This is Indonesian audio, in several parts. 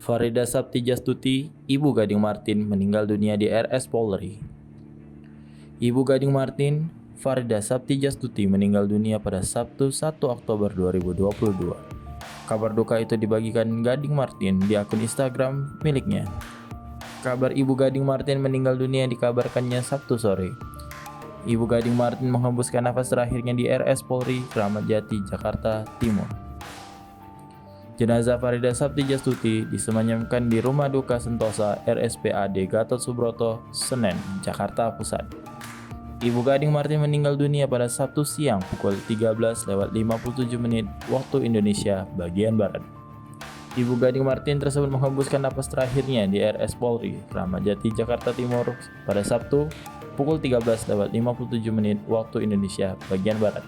Farida Saptijastuti, Ibu Gading Martin meninggal dunia di RS Polri. Ibu Gading Martin, Farida Saptijastuti meninggal dunia pada Sabtu 1 Oktober 2022. Kabar duka itu dibagikan Gading Martin di akun Instagram miliknya. Kabar Ibu Gading Martin meninggal dunia dikabarkannya Sabtu sore. Ibu Gading Martin menghembuskan nafas terakhirnya di RS Polri, Kramat Jati, Jakarta Timur. Jenazah Farida Saptijastuti disemayamkan di Rumah Duka Sentosa RSPAD Gatot Subroto, Senen, Jakarta Pusat. Ibu Gading Martin meninggal dunia pada Sabtu siang pukul 13.57 waktu Indonesia bagian Barat. Ibu Gading Martin tersebut menghembuskan napas terakhirnya di RS Polri, Kramat Jati, Jakarta Timur pada Sabtu pukul 13.57 waktu Indonesia bagian Barat.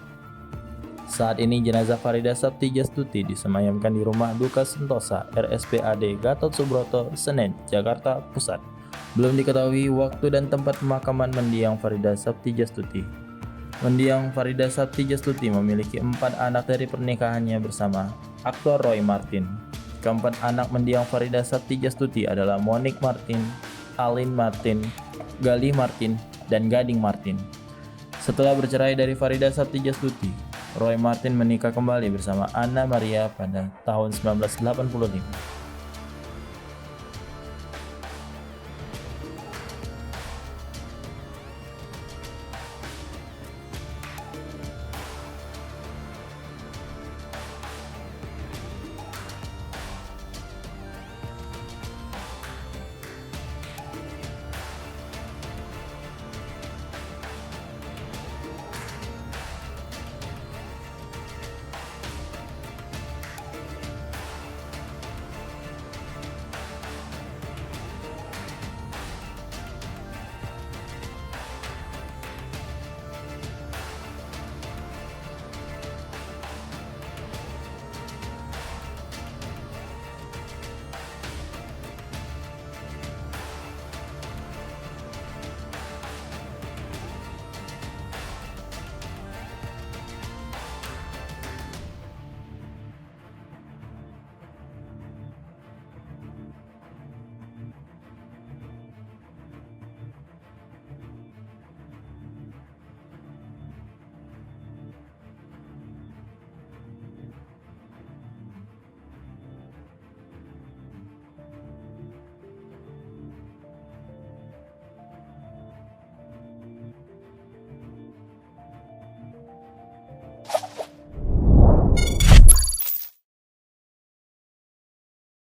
Saat ini jenazah Farida Saptijastuti disemayamkan di Rumah Duka Sentosa RSPAD Gatot Subroto, Senen, Jakarta Pusat. Belum diketahui waktu dan tempat pemakaman mendiang Farida Saptijastuti. Mendiang Farida Saptijastuti memiliki 4 anak dari pernikahannya bersama aktor Roy Martin. Keempat anak mendiang Farida Saptijastuti adalah Monique Martin, Aline Martin, Gali Martin, dan Gading Martin. Setelah bercerai dari Farida Saptijastuti, Roy Martin menikah kembali bersama Anna Maria pada tahun 1985.